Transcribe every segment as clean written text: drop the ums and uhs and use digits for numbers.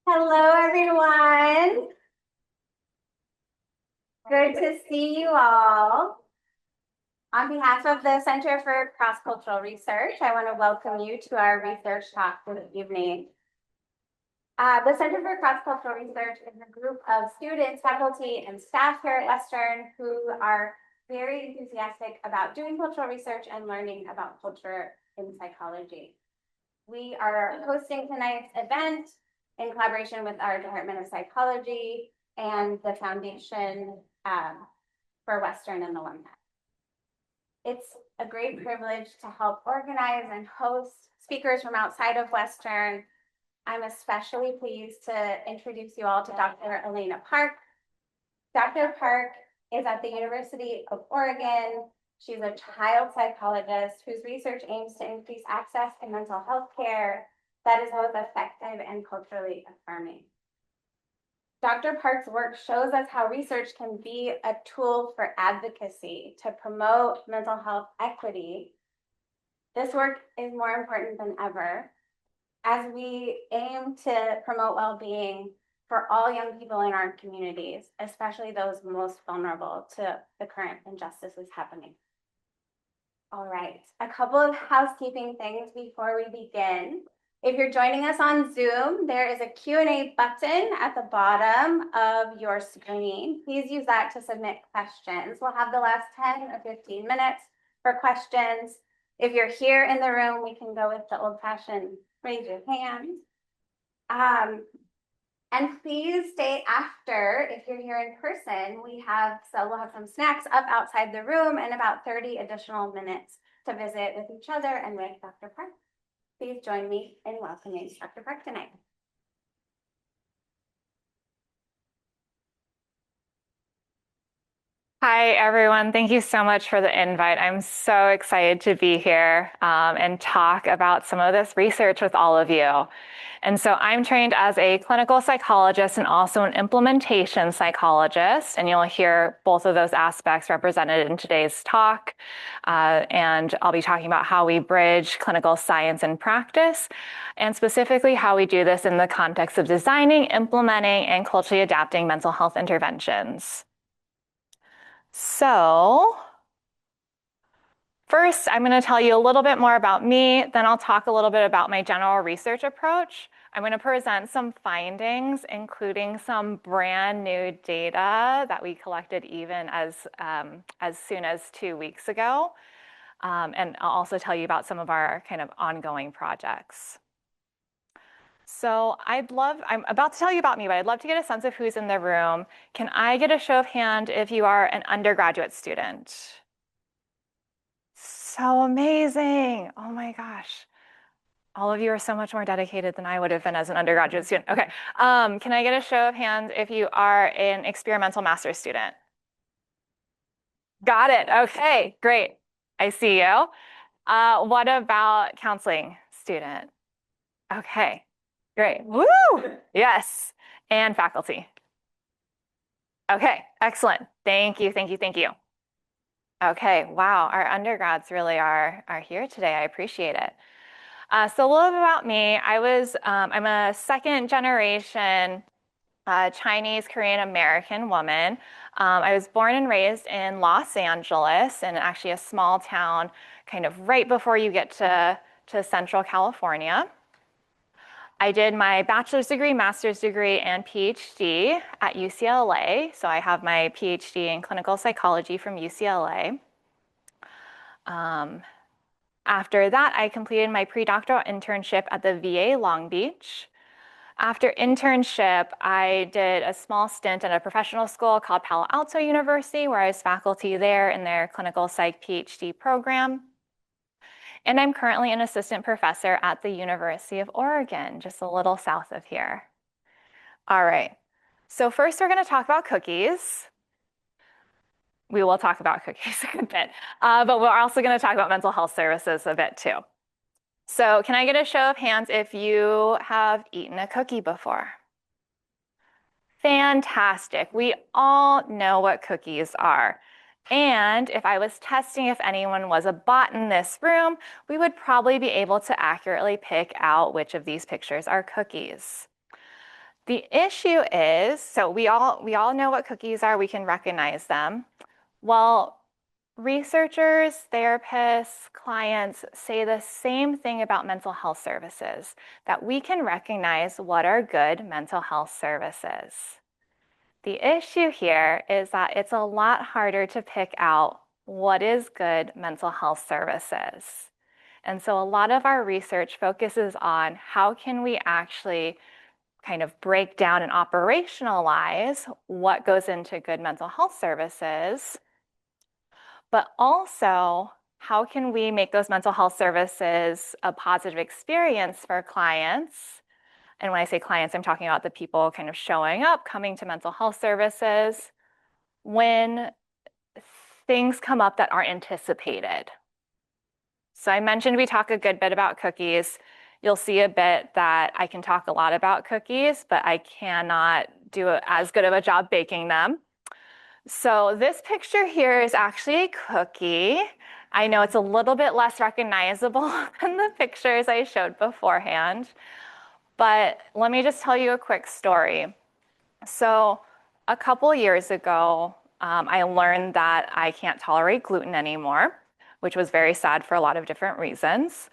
Hello, everyone. Good to see you all. On behalf of the Center for Cross-Cultural Research, I want to welcome you to our research talk this evening. The Center for Cross-Cultural Research is a group of students, faculty, and staff here at Western who are very enthusiastic about doing cultural research and learning about culture in psychology. We are hosting tonight's event in collaboration with our Department of Psychology and the Foundation for Western and Alumni. It's a great privilege to help organize and host speakers from outside of Western. I'm especially pleased to introduce you all to Dr. Elena Park. Dr. Park is at the University of Oregon. She's a child psychologist whose research aims to increase access to mental health care that is both effective and culturally affirming. Dr. Park's work shows us how research can be a tool for advocacy to promote mental health equity. This work is more important than ever as we aim to promote well-being for all young people in our communities, especially those most vulnerable to the current injustices happening. All right, a couple of housekeeping things before we begin. If you're joining us on Zoom, there is a Q&A button at the bottom of your screen. Please use that to submit questions. We'll have the last 10 or 15 minutes for questions. If you're here in the room, we can go with the old-fashioned raise your hand. And please stay after. If you're here in person, we'll have some snacks up outside the room and about 30 additional minutes to visit with each other and with Dr. Park. Please join me in welcoming Dr. Park tonight. Hi, everyone. Thank you so much for the invite. I'm so excited to be here and talk about some of this research with all of you. And so I'm trained as a clinical psychologist and also an implementation psychologist, and you'll hear both of those aspects represented in today's talk. And I'll be talking about how we bridge clinical science and practice, and specifically how we do this in the context of designing, implementing, and culturally adapting mental health interventions. So first, I'm going to tell you a little bit more about me, then I'll talk a little bit about my general research approach. I'm going to present some findings, including some brand new data that we collected even as soon as 2 weeks ago. And I'll also tell you about some of our kind of ongoing projects. So I'm about to tell you about me, but I'd love to get a sense of who's in the room. Can I get a show of hand if you are an undergraduate student? So amazing. Oh my gosh. All of you are so much more dedicated than I would have been as an undergraduate student. Okay. Can I get a show of hands if you are an experimental master's student? Got it. Okay, great. I see you. What about counseling student? Okay, great. Woo! Yes. And faculty. Okay, excellent. Thank you, thank you, thank you. Okay, wow, our undergrads really are here today. I appreciate it. So a little bit about me. I'm a second generation Chinese Korean American woman. I was born and raised in Los Angeles, in actually a small town kind of right before you get to Central California. I did my bachelor's degree, master's degree, and PhD at UCLA. So I have my PhD in clinical psychology from UCLA. After that, I completed my pre-doctoral internship at the VA Long Beach. After internship, I did a small stint at a professional school called Palo Alto University, where I was faculty there in their clinical psych PhD program. And I'm currently an assistant professor at the University of Oregon, just a little south of here. All right, so first we're going to talk about cookies. We will talk about cookies a good bit, but we're also going to talk about mental health services a bit too. So can I get a show of hands if you have eaten a cookie before? Fantastic. We all know what cookies are. And if I was testing if anyone was a bot in this room, we would probably be able to accurately pick out which of these pictures are cookies. The issue is, so we all know what cookies are, we can recognize them. Well, researchers, therapists, clients say the same thing about mental health services, that we can recognize what are good mental health services. The issue here is that it's a lot harder to pick out what is good mental health services. And so a lot of our research focuses on how can we actually kind of break down and operationalize what goes into good mental health services, but also how can we make those mental health services a positive experience for clients? And when I say clients, I'm talking about the people kind of showing up, coming to mental health services when things come up that aren't anticipated. So I mentioned we talk a good bit about cookies. You'll see a bit that I can talk a lot about cookies, but I cannot do as good of a job baking them. So this picture here is actually a cookie. I know it's a little bit less recognizable than the pictures I showed beforehand, but let me just tell you a quick story. So a couple years ago, I learned that I can't tolerate gluten anymore, which was very sad for a lot of different reasons.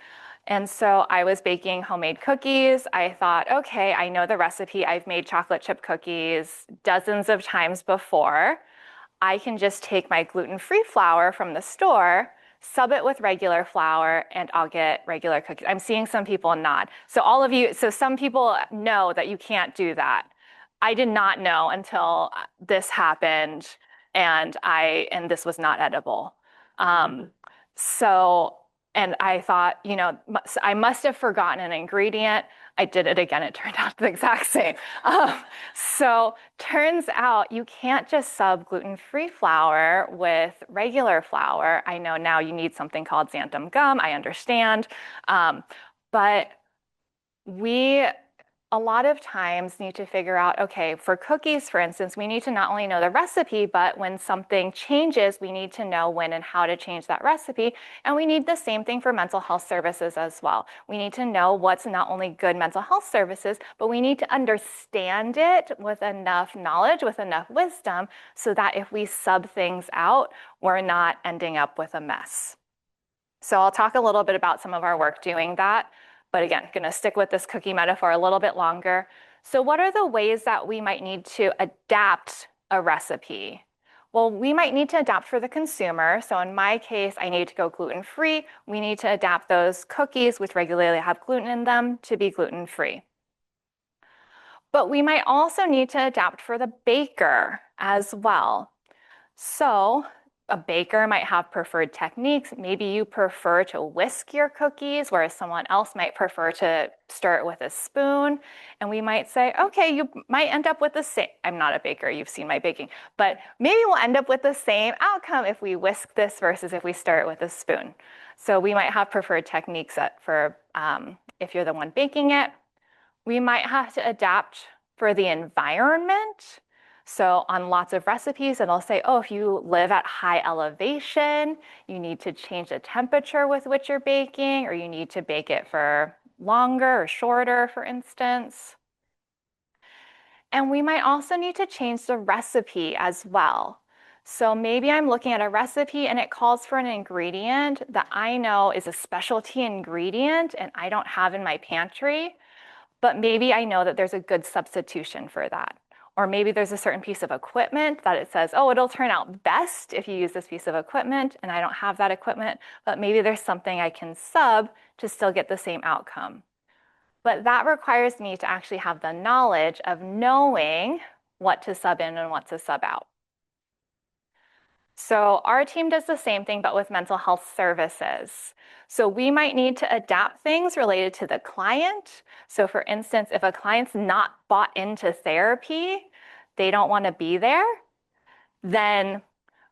And so I was baking homemade cookies. I thought, okay, I know the recipe. I've made chocolate chip cookies dozens of times before. I can just take my gluten-free flour from the store, sub it with regular flour, and I'll get regular cookies. I'm seeing some people nod. So some people know that you can't do that. I did not know until this happened, and this was not edible. So, and I thought, I must have forgotten an ingredient. I did it again. It turned out the exact same. So turns out you can't just sub gluten-free flour with regular flour. I know now you need something called xanthan gum. I understand. But we a lot of times need to figure out, okay, for cookies, for instance, we need to not only know the recipe, but when something changes, we need to know when and how to change that recipe. And we need the same thing for mental health services as well. We need to know what's not only good mental health services, but we need to understand it with enough knowledge, with enough wisdom, so that if we sub things out, we're not ending up with a mess. So I'll talk a little bit about some of our work doing that. But again, going to stick with this cookie metaphor a little bit longer. So what are the ways that we might need to adapt a recipe? Well, we might need to adapt for the consumer. So in my case, I need to go gluten-free. We need to adapt those cookies, which regularly have gluten in them, to be gluten-free. But we might also need to adapt for the baker as well. So a baker might have preferred techniques. Maybe you prefer to whisk your cookies, whereas someone else might prefer to stir it with a spoon. And we might say, okay, you might end up with the same. I'm not a baker, you've seen my baking, but maybe we'll end up with the same outcome if we whisk this versus if we stir it with a spoon. So we might have preferred techniques for if you're the one baking it. We might have to adapt for the environment. So on lots of recipes, it'll say, oh, if you live at high elevation, you need to change the temperature with which you're baking, or you need to bake it for longer or shorter, for instance. And we might also need to change the recipe as well. So maybe I'm looking at a recipe and it calls for an ingredient that I know is a specialty ingredient and I don't have in my pantry, but maybe I know that there's a good substitution for that. Or maybe there's a certain piece of equipment that it says, oh, it'll turn out best if you use this piece of equipment, and I don't have that equipment, but maybe there's something I can sub to still get the same outcome. But that requires me to actually have the knowledge of knowing what to sub in and what to sub out. So our team does the same thing, but with mental health services. So we might need to adapt things related to the client. So for instance, if a client's not bought into therapy, they don't want to be there, then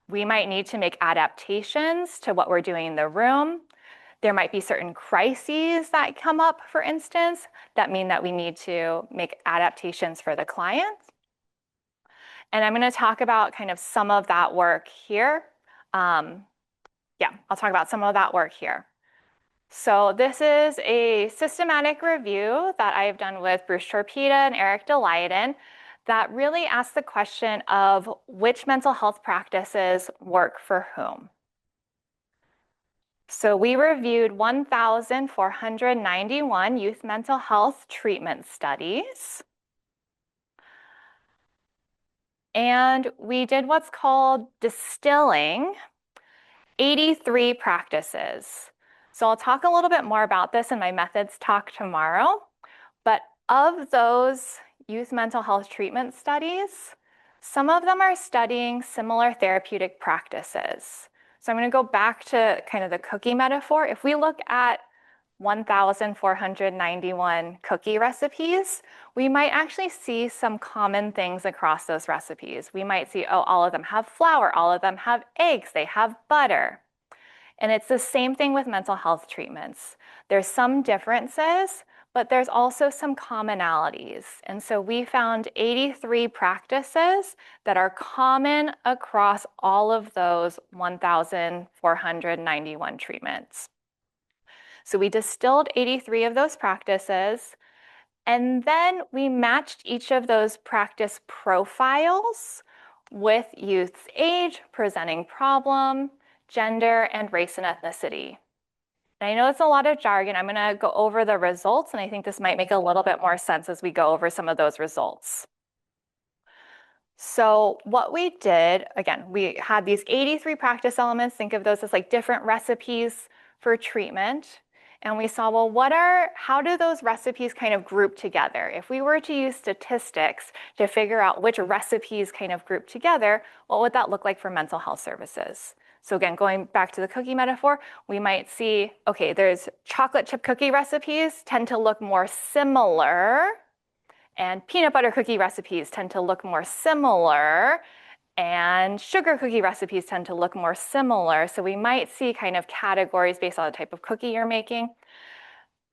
we might need to make adaptations to what we're doing in the room. There might be certain crises that come up, for instance, that mean that we need to make adaptations for the client. And I'm going to talk about kind of some of that work here. I'll talk about some of that work here. So this is a systematic review that I've done with Bruce Torpeda and Eric Delyden that really asks the question of which mental health practices work for whom. So we reviewed 1,491 youth mental health treatment studies. And we did what's called distilling 83 practices. So I'll talk a little bit more about this in my methods talk tomorrow. But of those youth mental health treatment studies, some of them are studying similar therapeutic practices. So I'm going to go back to kind of the cookie metaphor. If we look at 1,491 cookie recipes, we might actually see some common things across those recipes. We might see, oh, all of them have flour, all of them have eggs, they have butter. And it's the same thing with mental health treatments. There's some differences, but there's also some commonalities. And so we found 83 practices that are common across all of those 1,491 treatments. So we distilled 83 of those practices, and then we matched each of those practice profiles with youth's age, presenting problem, gender, and race and ethnicity. And I know it's a lot of jargon. I'm going to go over the results, and I think this might make a little bit more sense as we go over some of those results. So what we did, again, we had these 83 practice elements. Think of those as like different recipes for treatment. And we saw, well, how do those recipes kind of group together? If we were to use statistics to figure out which recipes kind of group together, what would that look like for mental health services? So again, going back to the cookie metaphor, we might see, okay, there's chocolate chip cookie recipes tend to look more similar, and peanut butter cookie recipes tend to look more similar, and sugar cookie recipes tend to look more similar. So we might see kind of categories based on the type of cookie you're making.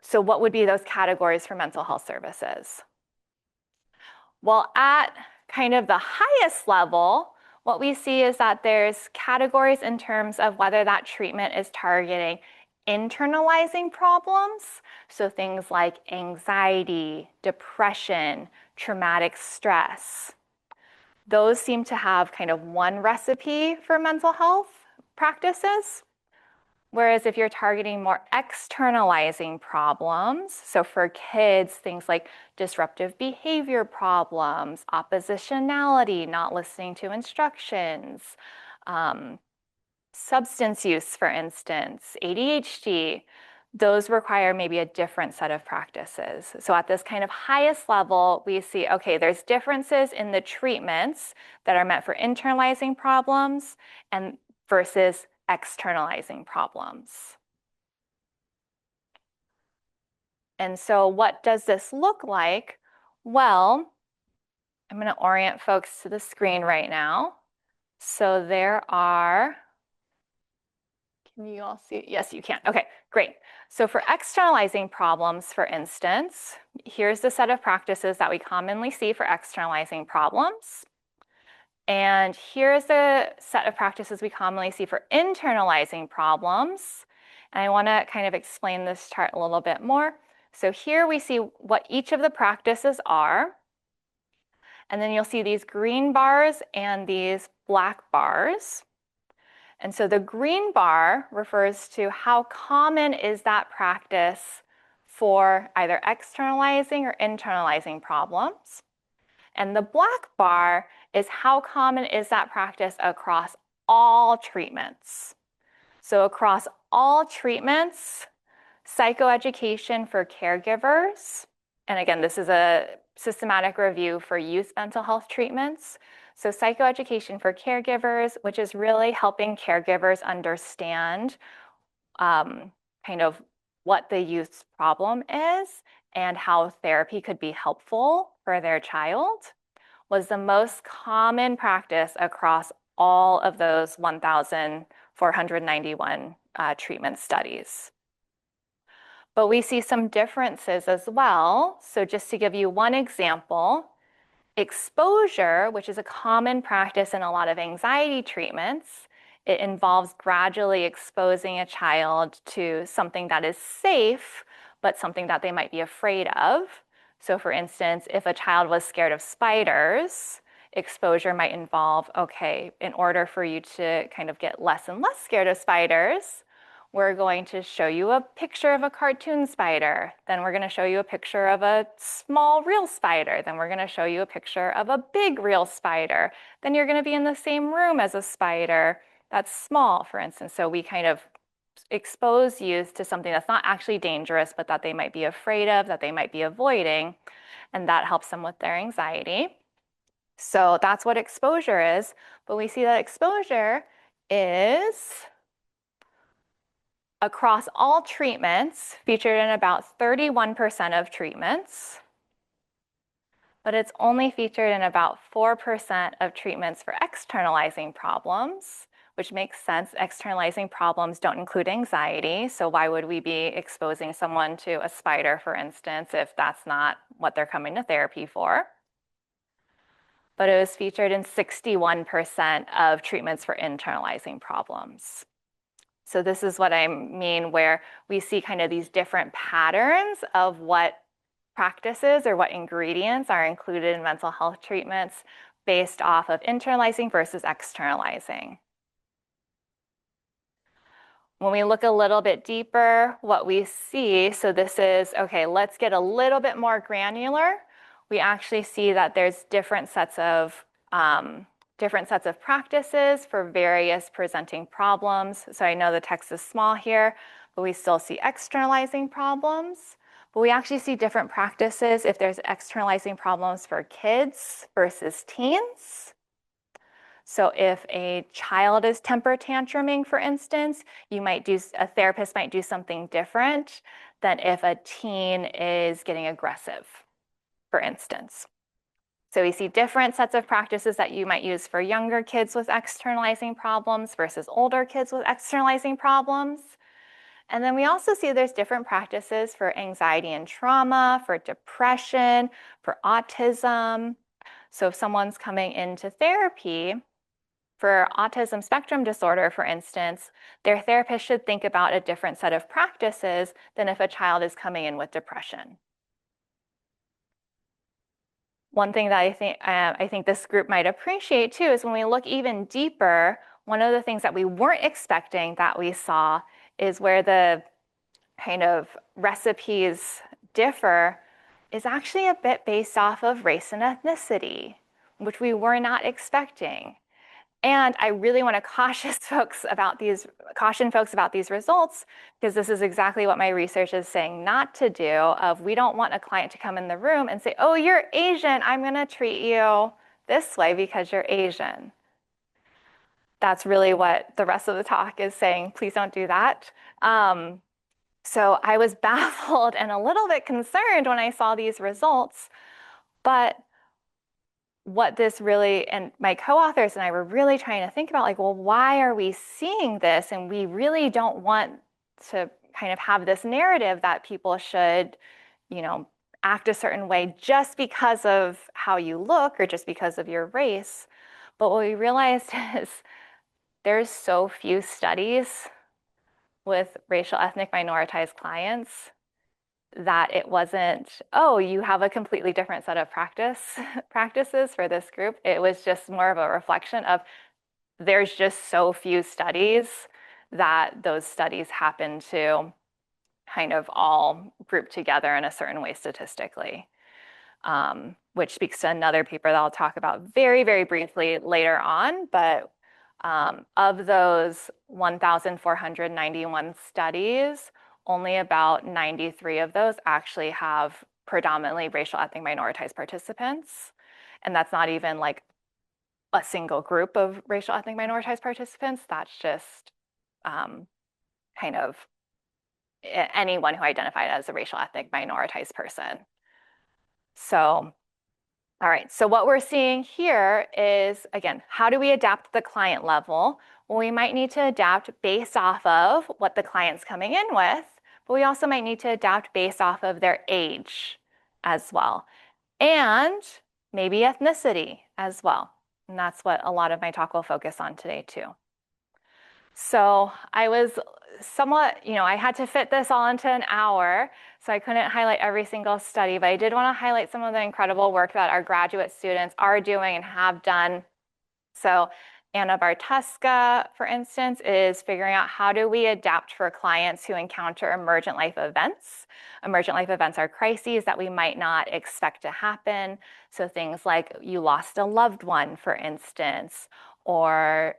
So what would be those categories for mental health services? Well, at kind of the highest level, what we see is that there's categories in terms of whether that treatment is targeting internalizing problems. So things like anxiety, depression, traumatic stress. Those seem to have kind of one recipe for mental health practices. Whereas if you're targeting more externalizing problems, so for kids, things like disruptive behavior problems, oppositionality, not listening to instructions, substance use, for instance, ADHD, those require maybe a different set of practices. So at this kind of highest level, we see, okay, there's differences in the treatments that are meant for internalizing problems and versus externalizing problems. And so what does this look like? Well, I'm going to orient folks to the screen right now. So there are, can you all see? Yes, you can. Okay, great. So for externalizing problems, for instance, here's the set of practices that we commonly see for externalizing problems. And here's the set of practices we commonly see for internalizing problems. And I want to kind of explain this chart a little bit more. So here we see what each of the practices are. And then you'll see these green bars and these black bars. And so the green bar refers to how common is that practice for either externalizing or internalizing problems. And the black bar is how common is that practice across all treatments. So across all treatments, psychoeducation for caregivers, and again, this is a systematic review for youth mental health treatments. So psychoeducation for caregivers, which is really helping caregivers understand kind of what the youth's problem is and how therapy could be helpful for their child, was the most common practice across all of those 1,491 treatment studies. But we see some differences as well. So just to give you one example, exposure, which is a common practice in a lot of anxiety treatments, It involves gradually exposing a child to something that is safe, but something that they might be afraid of. So for instance, if a child was scared of spiders, exposure might involve, okay, in order for you to kind of get less and less scared of spiders, we're going to show you a picture of a cartoon spider. Then we're going to show you a picture of a small real spider. Then we're going to show you a picture of a big real spider. Then you're going to be in the same room as a spider that's small, for instance. So we kind of expose youth to something that's not actually dangerous, but that they might be afraid of, that they might be avoiding, and that helps them with their anxiety. So that's what exposure is. But we see that exposure is across all treatments, featured in about 31% of treatments, but it's only featured in about 4% of treatments for externalizing problems, which makes sense. Externalizing problems don't include anxiety, so why would we be exposing someone to a spider, for instance, if that's not what they're coming to therapy for? But it was featured in 61% of treatments for internalizing problems. So this is what I mean, where we see kind of these different patterns of what practices or what ingredients are included in mental health treatments based off of internalizing versus externalizing. When we look a little bit deeper, what we see, so this is, okay, let's get a little bit more granular. We actually see that there's different sets of practices for various presenting problems. So I know the text is small here, but we still see externalizing problems. But we actually see different practices if there's externalizing problems for kids versus teens. So if a child is temper tantruming, for instance, a therapist might do something different than if a teen is getting aggressive, for instance. So we see different sets of practices that you might use for younger kids with externalizing problems versus older kids with externalizing problems. And then we also see there's different practices for anxiety and trauma, for depression, for autism. So if someone's coming into therapy for autism spectrum disorder, for instance, their therapist should think about a different set of practices than if a child is coming in with depression. One thing that I think this group might appreciate too is when we look even deeper, one of the things that we weren't expecting that we saw is where the kind of recipes differ is actually a bit based off of race and ethnicity, which we were not expecting. And I really want to caution folks about these results, because this is exactly what my research is saying not to do. We don't want a client to come in the room and say, oh, you're Asian, I'm going to treat you this way because you're Asian. That's really what the rest of the talk is saying. Please don't do that. So I was baffled and a little bit concerned when I saw these results, but what this really, and my co-authors and I were really trying to think about, like, well, why are we seeing this? And we really don't want to kind of have this narrative that people should, act a certain way just because of how you look or just because of your race. But what we realized is there's so few studies with racial ethnic minoritized clients that it wasn't, oh, you have a completely different set of practices for this group. It was just more of a reflection of there's just so few studies that those studies happen to kind of all group together in a certain way statistically, which speaks to another paper that I'll talk about very, very briefly later on. But of those 1,491 studies, only about 93 of those actually have predominantly racial ethnic minoritized participants. And that's not even like a single group of racial ethnic minoritized participants. That's just kind of anyone who identified as a racial ethnic minoritized person. So, all right, so what we're seeing here is, again, how do we adapt at the client level? Well, we might need to adapt based off of what the client's coming in with, but we also might need to adapt based off of their age as well, and maybe ethnicity as well. And that's what a lot of my talk will focus on today too. So I was somewhat, I had to fit this all into an hour, so I couldn't highlight every single study, but I did want to highlight some of the incredible work that our graduate students are doing and have done. So Anna Bartuska, for instance, is figuring out how do we adapt for clients who encounter emergent life events. Emergent life events are crises that we might not expect to happen. So things like you lost a loved one, for instance, or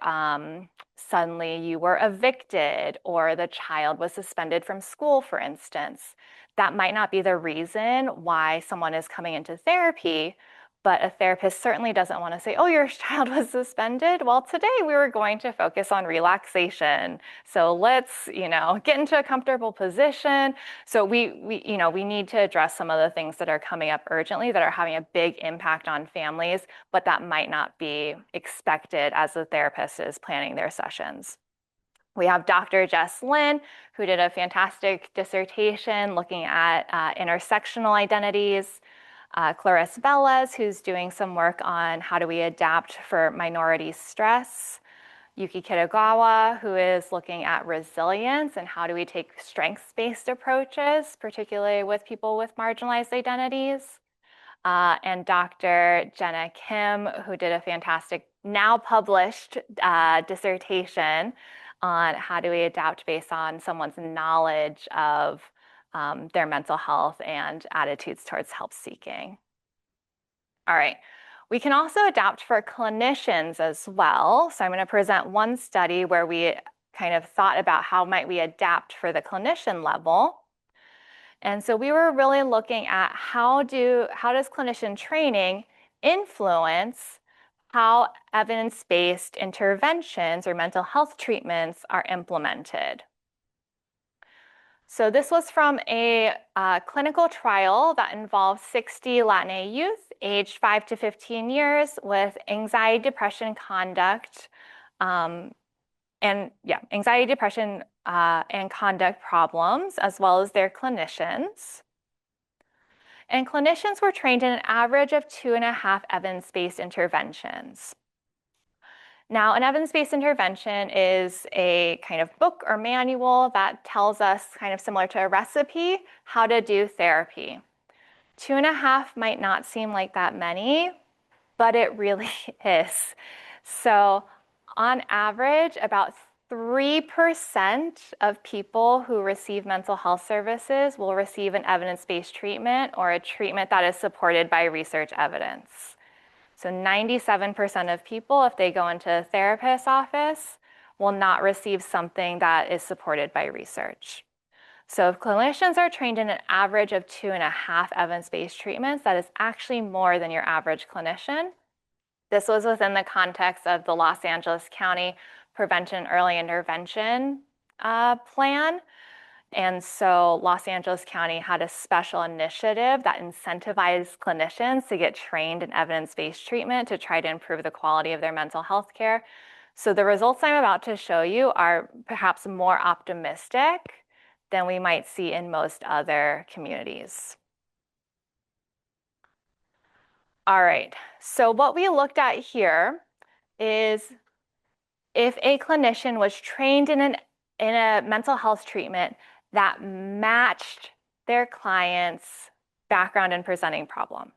suddenly you were evicted, or the child was suspended from school, for instance. That might not be the reason why someone is coming into therapy, but a therapist certainly doesn't want to say, oh, your child was suspended. Well, today we were going to focus on relaxation. So let's, get into a comfortable position. So we need to address some of the things that are coming up urgently that are having a big impact on families, but that might not be expected as the therapist is planning their sessions. We have Dr. Jess Lynn, who did a fantastic dissertation looking at intersectional identities. Clarisse Velez, who's doing some work on how do we adapt for minority stress. Yuki Kitagawa, who is looking at resilience and how do we take strengths-based approaches, particularly with people with marginalized identities. And Dr. Jenna Kim, who did a fantastic, now published dissertation on how do we adapt based on someone's knowledge of their mental health and attitudes towards help seeking. All right. We can also adapt for clinicians as well. So I'm going to present one study where we kind of thought about how might we adapt for the clinician level. And so we were really looking at how does clinician training influence how evidence-based interventions or mental health treatments are implemented. So this was from a clinical trial that involved 60 Latina youth aged 5 to 15 years with anxiety, depression, anxiety, depression, and conduct problems, as well as their clinicians. And clinicians were trained in an average of 2.5 evidence-based interventions. Now, an evidence-based intervention is a kind of book or manual that tells us, kind of similar to a recipe, how to do therapy. 2.5 might not seem like that many, but it really is. So on average, about 3% of people who receive mental health services will receive an evidence-based treatment or a treatment that is supported by research evidence. So 97% of people, if they go into a therapist's office, will not receive something that is supported by research. So if clinicians are trained in an average of 2.5 evidence-based treatments, that is actually more than your average clinician. This was within the context of the Los Angeles County Prevention Early Intervention plan. And so Los Angeles County had a special initiative that incentivized clinicians to get trained in evidence-based treatment to try to improve the quality of their mental health care. So the results I'm about to show you are perhaps more optimistic than we might see in most other communities. All right, so what we looked at here is if a clinician was trained in a mental health treatment that matched their client's background and presenting problem.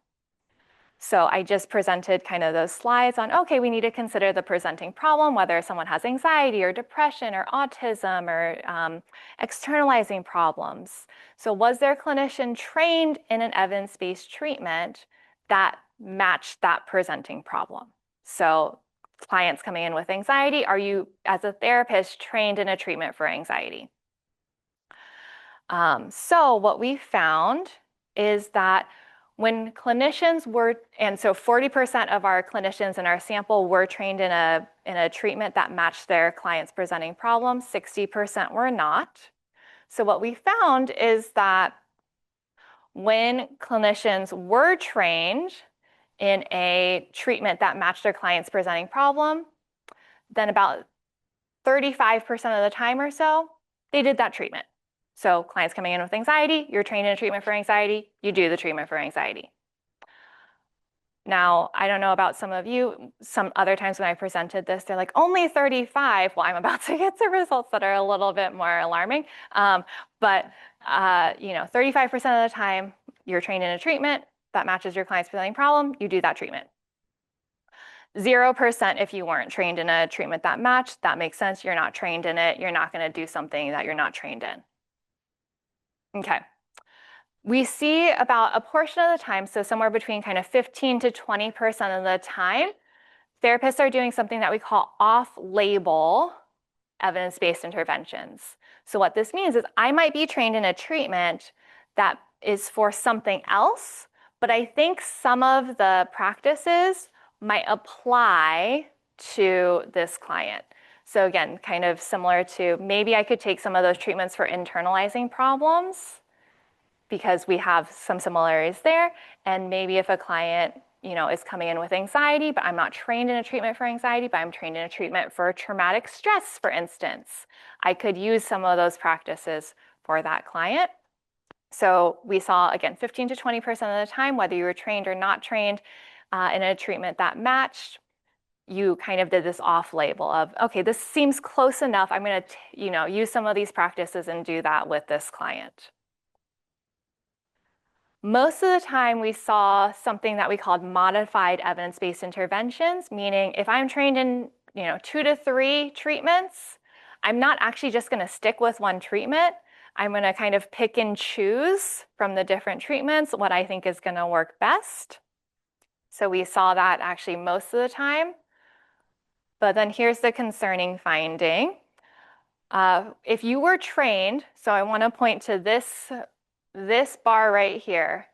So I just presented kind of those slides on, okay, we need to consider the presenting problem, whether someone has anxiety or depression or autism or externalizing problems. So was their clinician trained in an evidence-based treatment that matched that presenting problem? So clients coming in with anxiety, are you, as a therapist, trained in a treatment for anxiety? So what we found is that when clinicians were, and so 40% of our clinicians in our sample were trained in a treatment that matched their clients' presenting problems, 60% were not. So what we found is that when clinicians were trained in a treatment that matched their client's presenting problem, then about 35% of the time or so, they did that treatment. So clients coming in with anxiety, you're trained in a treatment for anxiety, you do the treatment for anxiety. Now, I don't know about some of you, some other times when I presented this, they're like, only 35. Well, I'm about to get to results that are a little bit more alarming. But 35% of the time, you're trained in a treatment that matches your client's presenting problem, you do that treatment. 0% if you weren't trained in a treatment that matched, that makes sense. You're not trained in it. You're not going to do something that you're not trained in. Okay. We see about a portion of the time, so somewhere between kind of 15 to 20% of the time, therapists are doing something that we call off-label evidence-based interventions. So what this means is I might be trained in a treatment that is for something else, but I think some of the practices might apply to this client. So again, kind of similar to maybe I could take some of those treatments for internalizing problems because we have some similarities there. And maybe if a client, is coming in with anxiety, but I'm not trained in a treatment for anxiety, but I'm trained in a treatment for traumatic stress, for instance, I could use some of those practices for that client. So we saw, again, 15 to 20% of the time, whether you were trained or not trained in a treatment that matched, you kind of did this off-label of, okay, this seems close enough. I'm going to, use some of these practices and do that with this client. Most of the time we saw something that we called modified evidence-based interventions, meaning if I'm trained in 2 to 3 treatments, I'm not actually just going to stick with one treatment. I'm going to kind of pick and choose from the different treatments what I think is going to work best. So we saw that actually most of the time. But then here's the concerning finding. If you were trained, so I want to point to this bar right here.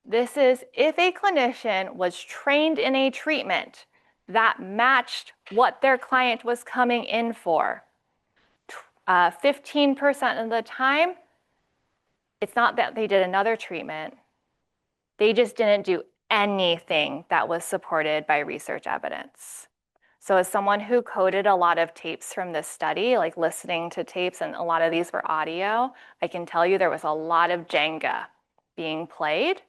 This is if a clinician was trained in a treatment that matched what their client was coming in for. 15% of the time, it's not that they did another treatment. They just didn't do anything that was supported by research evidence. So as someone who coded a lot of tapes from this study, like listening to tapes, and a lot of these were audio, I can tell you there was a lot of Jenga being played,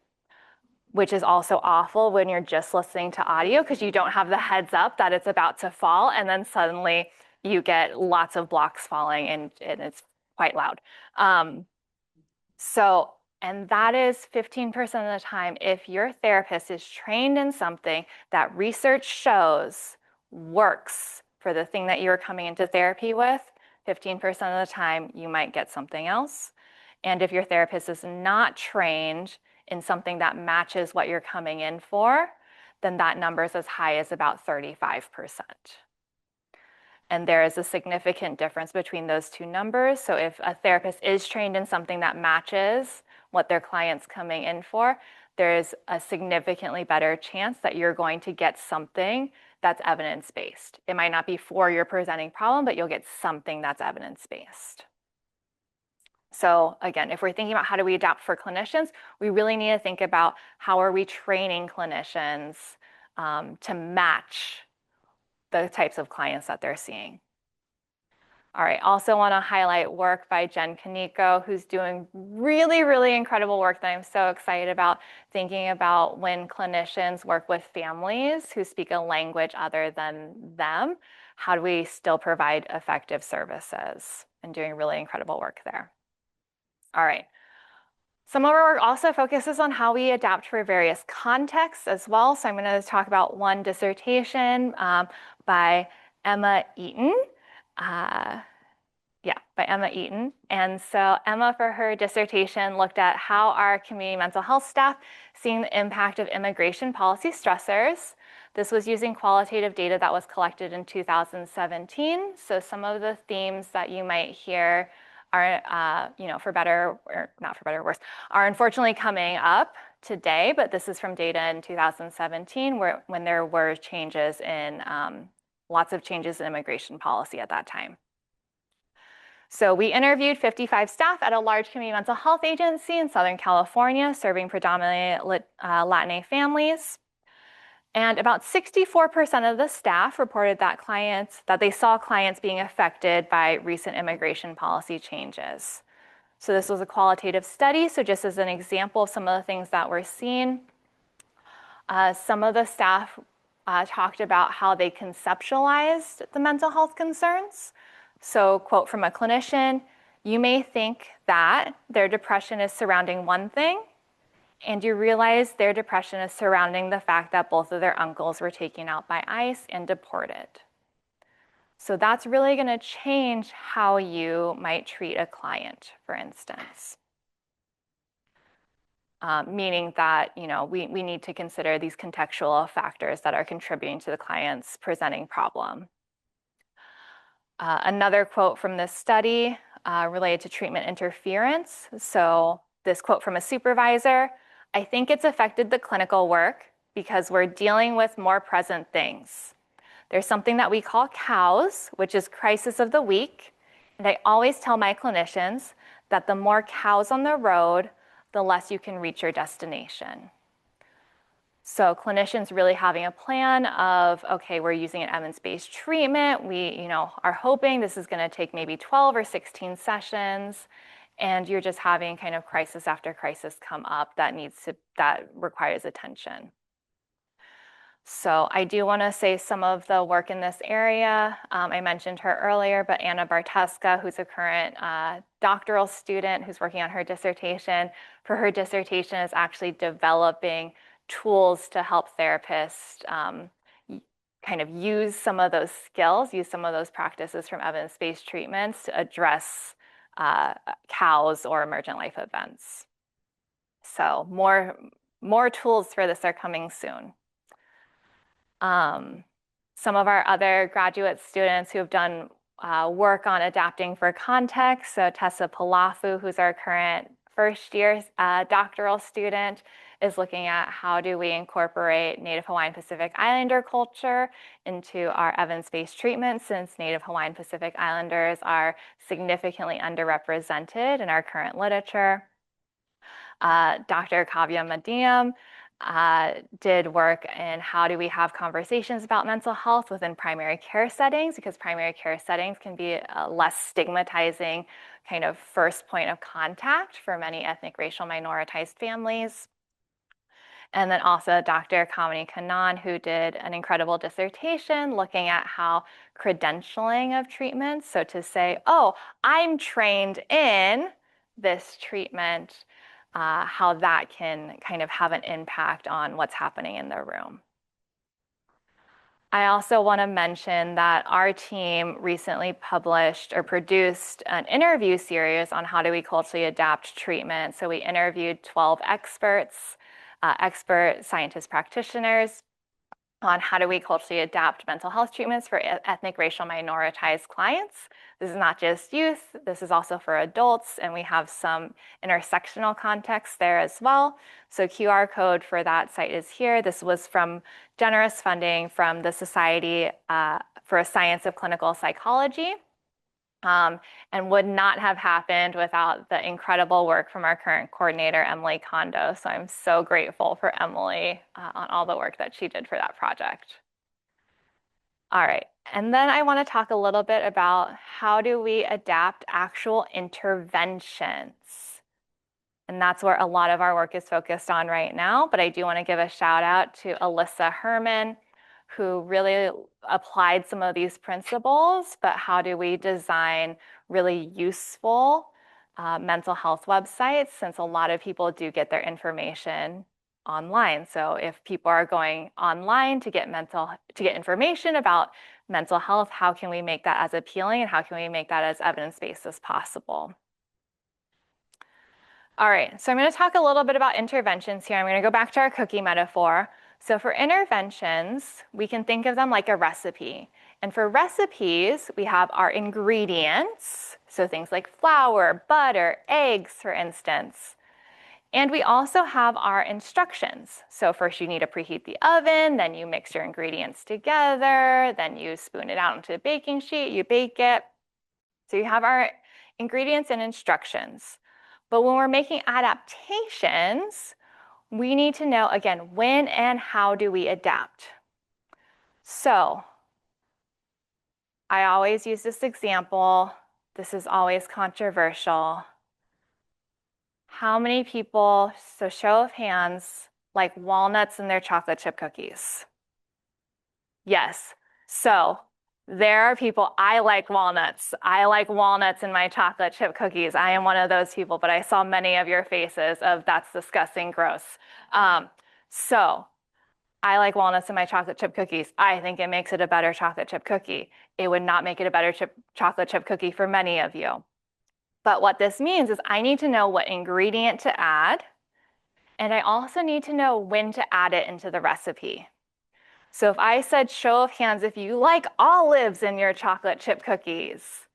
which is also awful when you're just listening to audio because you don't have the heads up that it's about to fall, and then suddenly you get lots of blocks falling and it's quite loud. And that is 15% of the time if your therapist is trained in something that research shows works for the thing that you're coming into therapy with, 15% of the time you might get something else. And if your therapist is not trained in something that matches what you're coming in for, then that number is as high as about 35%. And there is a significant difference between those two numbers. So if a therapist is trained in something that matches what their client's coming in for, there's a significantly better chance that you're going to get something that's evidence-based. It might not be for your presenting problem, but you'll get something that's evidence-based. So again, if we're thinking about how do we adapt for clinicians, we really need to think about how are we training clinicians to match the types of clients that they're seeing. All right, also want to highlight work by Jen Kaneko, who's doing really, really incredible work that I'm so excited about, thinking about when clinicians work with families who speak a language other than them, how do we still provide effective services, and doing really incredible work there. All right. Some of our work also focuses on how we adapt for various contexts as well. So I'm going to talk about one dissertation by Emma Eaton. By Emma Eaton. And so Emma, for her dissertation, looked at how our community mental health staff seeing the impact of immigration policy stressors. This was using qualitative data that was collected in 2017. So some of the themes that you might hear are, for better or not for better or worse, are unfortunately coming up today, but this is from data in 2017 when there were changes in, lots of changes in immigration policy at that time. So we interviewed 55 staff at a large community mental health agency in Southern California, serving predominantly Latinx families. And about 64% of the staff reported that they saw clients being affected by recent immigration policy changes. So this was a qualitative study. So just as an example of some of the things that we're seeing, Some of the staff talked about how they conceptualized the mental health concerns. So, quote from a clinician, you may think that their depression is surrounding one thing, and you realize their depression is surrounding the fact that both of their uncles were taken out by ICE and deported. So that's really going to change how you might treat a client, for instance. Meaning that we need to consider these contextual factors that are contributing to the client's presenting problem. Another quote from this study related to treatment interference. So this quote from a supervisor, I think it's affected the clinical work because we're dealing with more present things. There's something that we call COWS, which is crisis of the week. And I always tell my clinicians that the more cows on the road, the less you can reach your destination. So clinicians really having a plan of, okay, we're using an evidence-based treatment. We, are hoping this is going to take maybe 12 or 16 sessions, and you're just having kind of crisis after crisis come up that requires attention. So I do want to say some of the work in this area. I mentioned her earlier, but Anna Barteska, who's a current doctoral student who's working on her dissertation, for her dissertation is actually developing tools to help therapists kind of use some of those skills, use some of those practices from evidence-based treatments to address COWS or emergent life events. So more tools for this are coming soon. Some of our other graduate students who have done work on adapting for context, so Tessa Palafu, who's our current first year doctoral student, is looking at how do we incorporate Native Hawaiian Pacific Islander culture into our evidence-based treatment, since Native Hawaiian Pacific Islanders are significantly underrepresented in our current literature. Dr. Kavya Madiam did work in how do we have conversations about mental health within primary care settings, because primary care settings can be a less stigmatizing kind of first point of contact for many ethnic, racial, minoritized families. And then also Dr. Kamini Kannan, who did an incredible dissertation looking at how credentialing of treatments, so to say, oh, I'm trained in this treatment, how that can kind of have an impact on what's happening in the room. I also want to mention that our team recently published or produced an interview series on how do we culturally adapt treatment. So we interviewed 12 experts, expert scientist practitioners, on how do we culturally adapt mental health treatments for ethnic, racial, minoritized clients. This is not just youth, this is also for adults, and we have some intersectional context there as well. So QR code for that site is here. This was from generous funding from the Society for a Science of Clinical Psychology. And would not have happened without the incredible work from our current coordinator, Emily Kondo. So I'm so grateful for Emily on all the work that she did for that project. All right, and then I want to talk a little bit about how do we adapt actual interventions. And that's where a lot of our work is focused on right now. But I do want to give a shout out to Alyssa Herman, who really applied some of these principles, but how do we design really useful mental health websites, since a lot of people do get their information online. So if people are going online to get information about mental health, how can we make that as appealing and how can we make that as evidence-based as possible? All right, so I'm going to talk a little bit about interventions here. I'm going to go back to our cookie metaphor. So for interventions, we can think of them like a recipe. And for recipes, we have our ingredients, so things like flour, butter, eggs, for instance. And we also have our instructions. So first you need to preheat the oven, then you mix your ingredients together, then you spoon it out onto a baking sheet, you bake it. So you have our ingredients and instructions. But when we're making adaptations, we need to know, again, when and how do we adapt? So I always use this example. This is always controversial. How many people, so show of hands, like walnuts in their chocolate chip cookies? Yes. So there are people, I like walnuts. I like walnuts in my chocolate chip cookies. I am one of those people, but I saw many of your faces of that's disgusting, gross. So I like walnuts in my chocolate chip cookies. I think it makes it a better chocolate chip cookie. It would not make it a better chocolate chip cookie for many of you. But what this means is I need to know what ingredient to add, and I also need to know when to add it into the recipe. So if I said, show of hands, if you like olives in your chocolate chip cookies,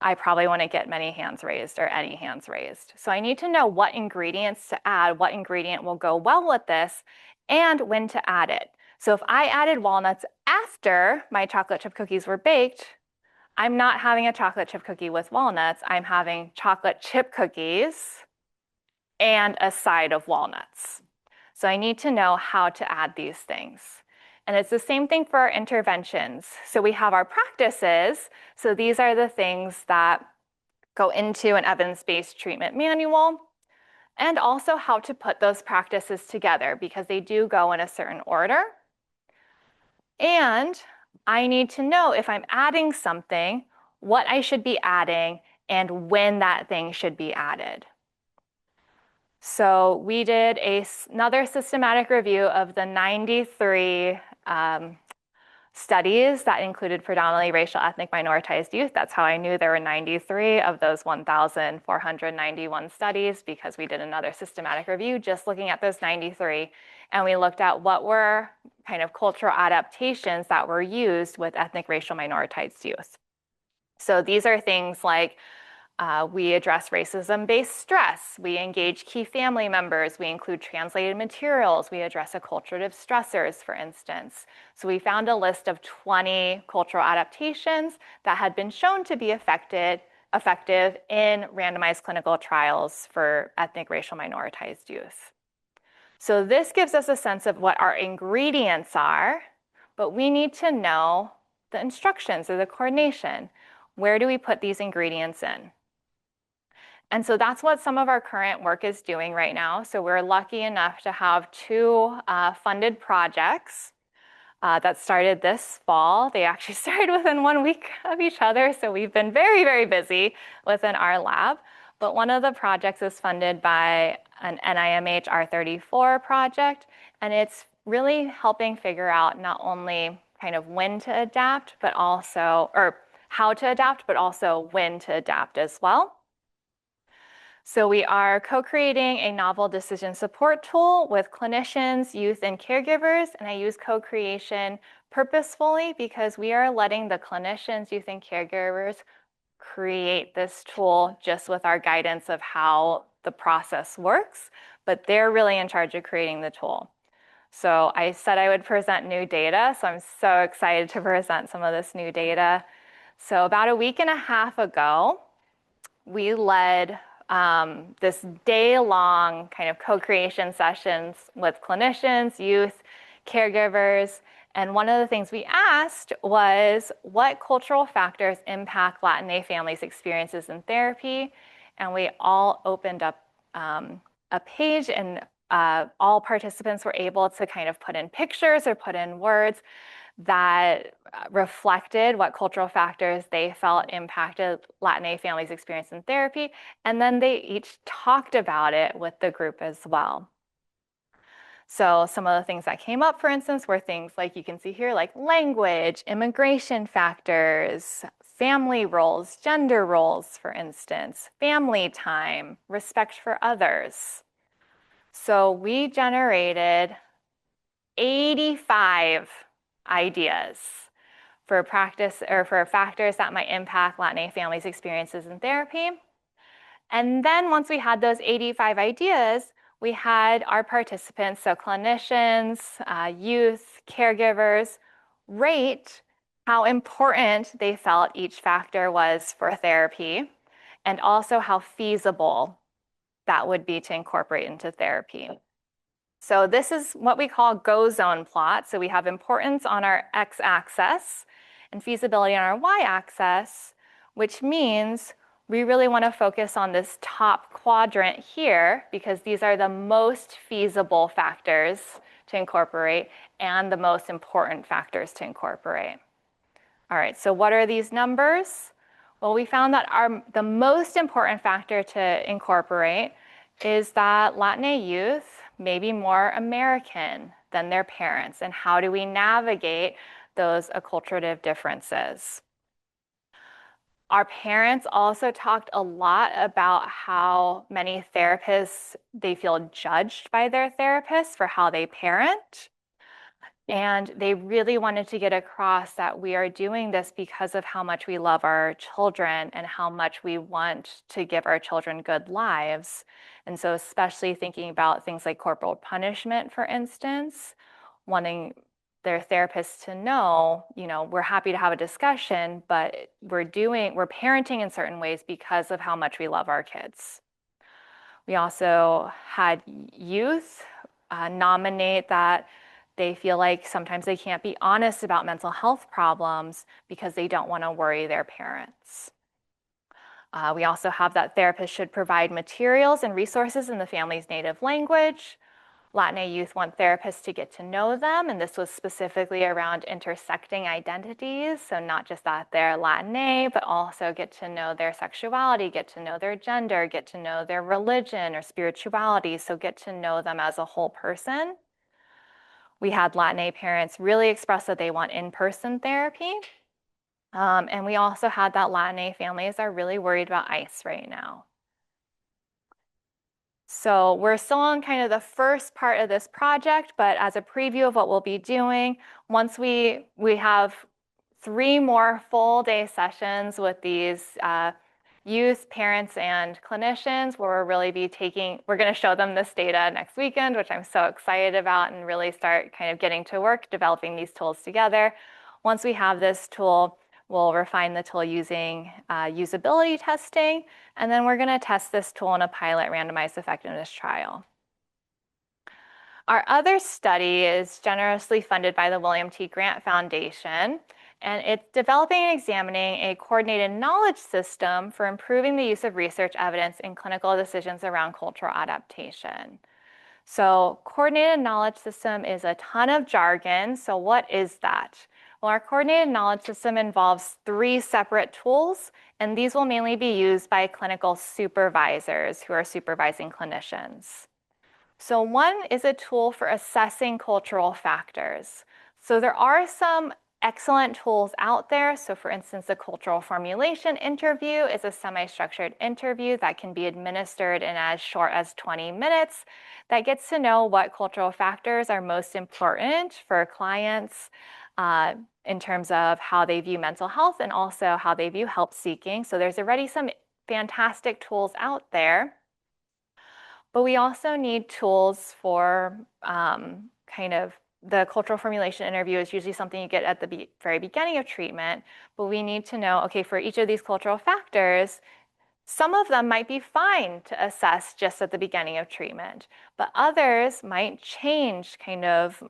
I probably wouldn't get many hands raised or any hands raised. So I need to know what ingredients to add, what ingredient will go well with this, and when to add it. So if I added walnuts after my chocolate chip cookies were baked, I'm not having a chocolate chip cookie with walnuts. I'm having chocolate chip cookies and a side of walnuts. So I need to know how to add these things. And it's the same thing for our interventions. So we have our practices. So these are the things that go into an evidence-based treatment manual, and also how to put those practices together because they do go in a certain order. And I need to know if I'm adding something, what I should be adding, and when that thing should be added. So we did another systematic review of the 93 studies that included predominantly racial, ethnic, minoritized youth. That's how I knew there were 93 of those 1,491 studies, because we did another systematic review just looking at those 93. And we looked at what were kind of cultural adaptations that were used with ethnic, racial, minoritized youth. So these are things like we address racism-based stress. We engage key family members. We include translated materials. We address acculturative stressors, for instance. So we found a list of 20 cultural adaptations that had been shown to be effective in randomized clinical trials for ethnic, racial, minoritized youth. So this gives us a sense of what our ingredients are, but we need to know the instructions or the coordination. Where do we put these ingredients in? And so that's what some of our current work is doing right now. So we're lucky enough to have two funded projects that started this fall. They actually started within 1 week of each other. So we've been very, very busy within our lab. But one of the projects is funded by an NIMH R34 project. And it's really helping figure out not only kind of when to adapt, but also, or how to adapt, but also when to adapt as well. So we are co-creating a novel decision support tool with clinicians, youth, and caregivers. And I use co-creation purposefully because we are letting the clinicians, youth, and caregivers create this tool just with our guidance of how the process works, but they're really in charge of creating the tool. So I said I would present new data, so I'm so excited to present some of this new data. So about a week and a half ago, we led this day-long kind of co-creation sessions with clinicians, youth, caregivers. And one of the things we asked was, what cultural factors impact Latina families' experiences in therapy? And we all opened up a page, and all participants were able to kind of put in pictures or put in words that reflected what cultural factors they felt impacted Latina families' experience in therapy. And then they each talked about it with the group as well. So some of the things that came up, for instance, were things like you can see here, like language, immigration factors, family roles, gender roles, for instance, family time, respect for others. So we generated 85 ideas for practice or for factors that might impact Latina families' experiences in therapy. And then once we had those 85 ideas, we had our participants, so clinicians, youth, caregivers, rate how important they felt each factor was for therapy, and also how feasible that would be to incorporate into therapy. So this is what we call go zone plot. So we have importance on our x-axis and feasibility on our y-axis, which means we really want to focus on this top quadrant here because these are the most feasible factors to incorporate and the most important factors to incorporate. All right, so what are these numbers? Well, we found that the most important factor to incorporate is that Latina youth may be more American than their parents, and how do we navigate those acculturative differences? Our parents also talked a lot about how many therapists, they feel judged by their therapists for how they parent. And they really wanted to get across that we are doing this because of how much we love our children and how much we want to give our children good lives. And so, especially thinking about things like corporal punishment, for instance, wanting their therapists to know, we're happy to have a discussion, but we're parenting in certain ways because of how much we love our kids. We also had youth nominate that they feel like sometimes they can't be honest about mental health problems because they don't want to worry their parents. We also have that therapists should provide materials and resources in the family's native language. Latina youth want therapists to get to know them, and this was specifically around intersecting identities. So not just that they're Latina, but also get to know their sexuality, get to know their gender, get to know their religion or spirituality. So get to know them as a whole person. We had Latina parents really express that they want in-person therapy. And we also had that Latina families are really worried about ICE right now. So we're still on kind of the first part of this project, but as a preview of what we'll be doing, once we have 3 more full day sessions with these youth, parents, and clinicians where we're going to show them this data next weekend, which I'm so excited about, and really start kind of getting to work developing these tools together. Once we have this tool, we'll refine the tool using usability testing, and then we're going to test this tool in a pilot randomized effectiveness trial. Our other study is generously funded by the William T. Grant Foundation, and it's developing and examining a coordinated knowledge system for improving the use of research evidence in clinical decisions around cultural adaptation. So coordinated knowledge system is a ton of jargon. So what is that? Well, our coordinated knowledge system involves 3 separate tools, and these will mainly be used by clinical supervisors who are supervising clinicians. So one is a tool for assessing cultural factors. So there are some excellent tools out there. So for instance, the cultural formulation interview is a semi-structured interview that can be administered in as short as 20 minutes that gets to know what cultural factors are most important for clients in terms of how they view mental health and also how they view help seeking. So there's already some fantastic tools out there. But we also need tools for kind of the cultural formulation interview is usually something you get at the very beginning of treatment, but we need to know, okay, for each of these cultural factors, some of them might be fine to assess just at the beginning of treatment, but others might change kind of,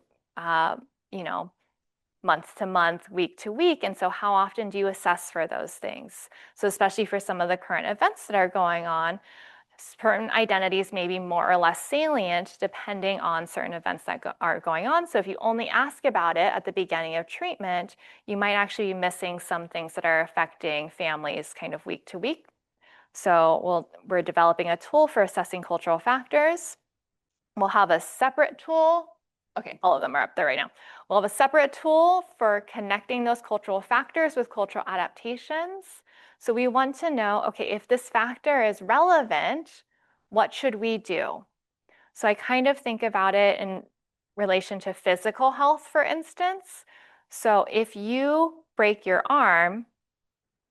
month to month, week to week. And so how often do you assess for those things? So especially for some of the current events that are going on, certain identities may be more or less salient depending on certain events that are going on. So if you only ask about it at the beginning of treatment, you might actually be missing some things that are affecting families kind of week to week. So we're developing a tool for assessing cultural factors. We'll have a separate tool. Okay, all of them are up there right now. We'll have a separate tool for connecting those cultural factors with cultural adaptations. So we want to know, okay, if this factor is relevant, what should we do? So I kind of think about it in relation to physical health, for instance. So if you break your arm,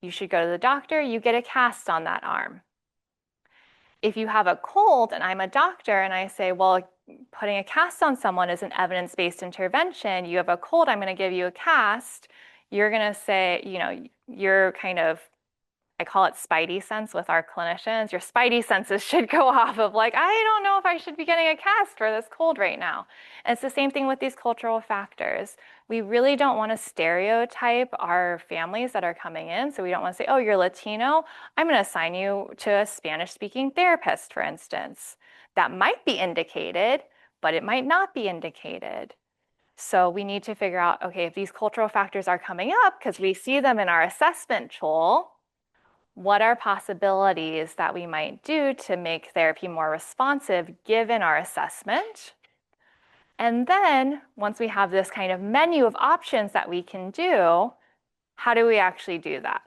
you should go to the doctor, you get a cast on that arm. If you have a cold and I'm a doctor and I say, well, putting a cast on someone is an evidence-based intervention, you have a cold, I'm going to give you a cast, you're going to say, you're kind of I call it spidey sense with our clinicians. Your spidey senses should go off of like, I don't know if I should be getting a cast for this cold right now. And it's the same thing with these cultural factors. We really don't want to stereotype our families that are coming in. So we don't want to say, oh, you're Latino. I'm going to assign you to a Spanish speaking therapist, for instance. That might be indicated, but it might not be indicated. So we need to figure out, okay, if these cultural factors are coming up because we see them in our assessment tool, what are possibilities that we might do to make therapy more responsive given our assessment? And then once we have this kind of menu of options that we can do, how do we actually do that?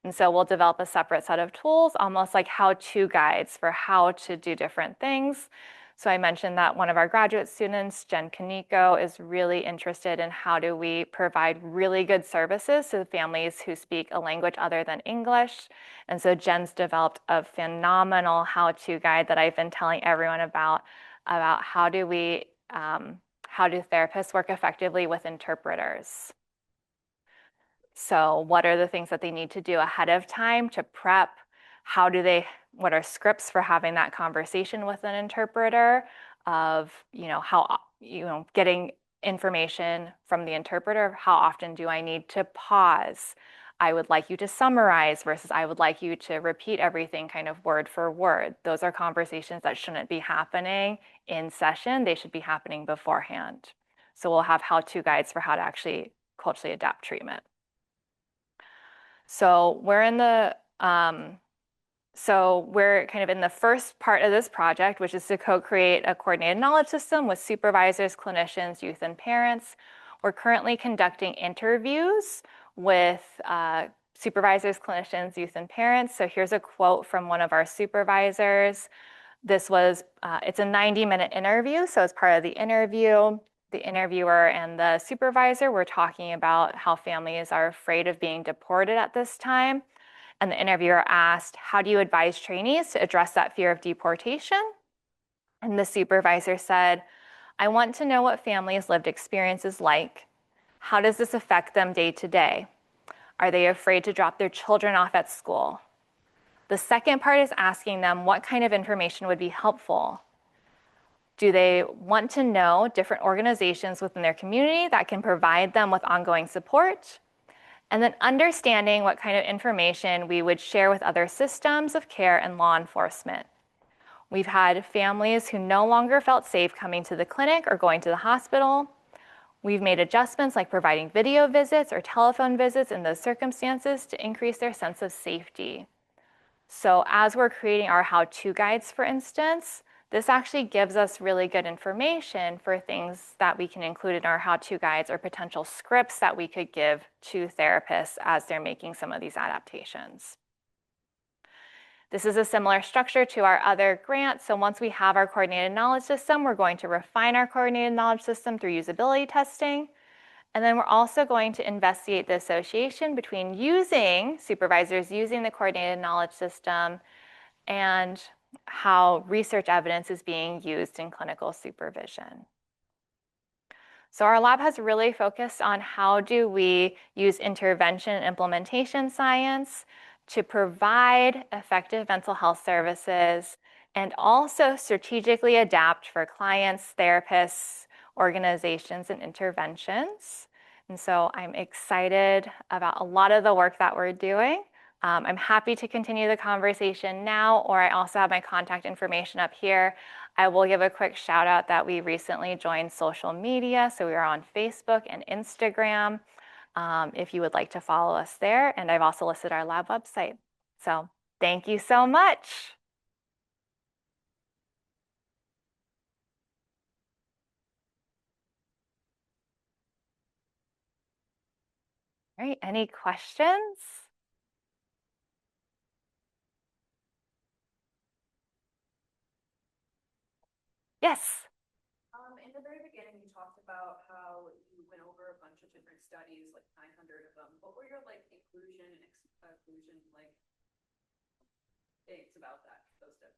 And so we'll develop a separate set of tools, almost like how-to guides for how to do different things. So I mentioned that one of our graduate students, Jen Kaneko, is really interested in how do we provide really good services to the families who speak a language other than English. And so Jen's developed a phenomenal how-to guide that I've been telling everyone about how do therapists work effectively with interpreters. So what are the things that they need to do ahead of time to prep? What are scripts for having that conversation with an interpreter of, getting information from the interpreter? How often do I need to pause? I would like you to summarize versus I would like you to repeat everything kind of word for word. Those are conversations that shouldn't be happening in session. They should be happening beforehand. So we'll have how-to guides for how to actually culturally adapt treatment. So we're kind of in the first part of this project, which is to co-create a coordinated knowledge system with supervisors, clinicians, youth, and parents. We're currently conducting interviews with supervisors, clinicians, youth, and parents. So here's a quote from one of our supervisors. It's a 90-minute interview. So as part of the interview, the interviewer and the supervisor were talking about how families are afraid of being deported at this time. And the interviewer asked, how do you advise trainees to address that fear of deportation? And the supervisor said, I want to know what families' lived experience is like. How does this affect them day to day? Are they afraid to drop their children off at school? The second part is asking them what kind of information would be helpful. Do they want to know different organizations within their community that can provide them with ongoing support? And then understanding what kind of information we would share with other systems of care and law enforcement. We've had families who no longer felt safe coming to the clinic or going to the hospital. We've made adjustments like providing video visits or telephone visits in those circumstances to increase their sense of safety. So as we're creating our how-to guides, for instance, this actually gives us really good information for things that we can include in our how-to guides or potential scripts that we could give to therapists as they're making some of these adaptations. This is a similar structure to our other grant. So once we have our coordinated knowledge system, we're going to refine our coordinated knowledge system through usability testing. And then we're also going to investigate the association between supervisors using the coordinated knowledge system and how research evidence is being used in clinical supervision. So our lab has really focused on how do we use intervention and implementation science to provide effective mental health services and also strategically adapt for clients, therapists, organizations, and interventions. And so I'm excited about a lot of the work that we're doing. I'm happy to continue the conversation now, or I also have my contact information up here. I will give a quick shout out that we recently joined social media. So we are on Facebook and Instagram if you would like to follow us there. And I've also listed our lab website. So thank you so much. All right, any questions? Yes. In the very beginning, you talked about how you went over a bunch of different studies, like 900 of them. What were your inclusion and exclusion things about those studies?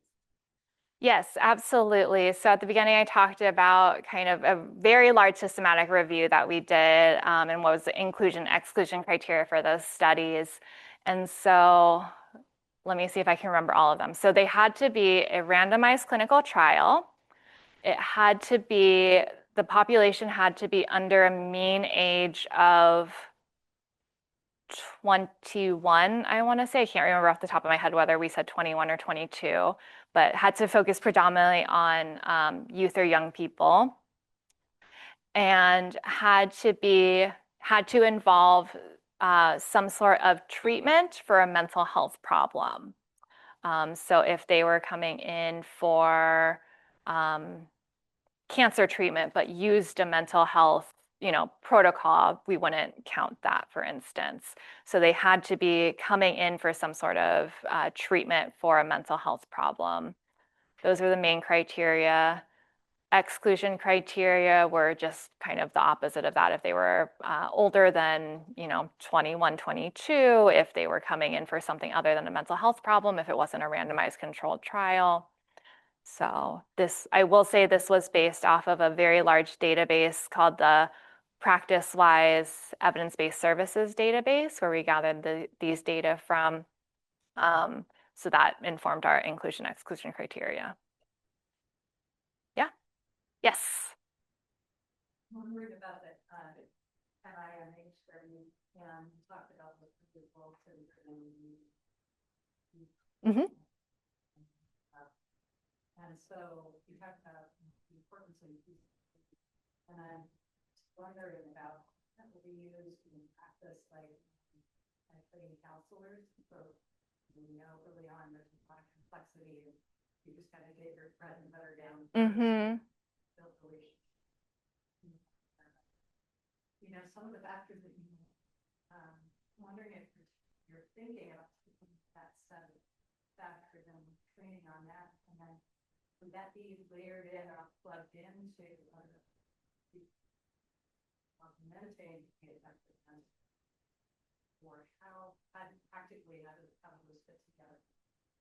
Yes, absolutely. So at the beginning, I talked about kind of a very large systematic review that we did and what was the inclusion exclusion criteria for those studies. And so let me see if I can remember all of them. So they had to be a randomized clinical trial. It had to be, the population had to be under a mean age of 21, I want to say. I can't remember off the top of my head whether we said 21 or 22, but had to focus predominantly on youth or young people, and had to involve some sort of treatment for a mental health problem. So if they were coming in for cancer treatment but used a mental health protocol, we wouldn't count that, for instance. So they had to be coming in for some sort of treatment for a mental health problem. Those are the main criteria. Exclusion criteria were just kind of the opposite of that. If they were older than 21, 22, if they were coming in for something other than a mental health problem, if it wasn't a randomized controlled trial. So this, I will say, this was based off of a very large database called the PracticeWise Evidence-Based Services database, where we gathered these data from. So that informed our inclusion-exclusion criteria. Yeah. Yes. Wondering about that NIMH study and talked about the results Mm-hmm. and so you talked about the importance of these, and I'm wondering about what will be used in practice, like training counselors. So early on there's a lot of complexity, and you just kind of get your bread and butter down. Mm-hmm. Build relationships. Some of the factors that you wondering if you're thinking about that set of factors and training on that, and then would that be layered in or plugged into meditating to be effective, or how practically how do those fit together?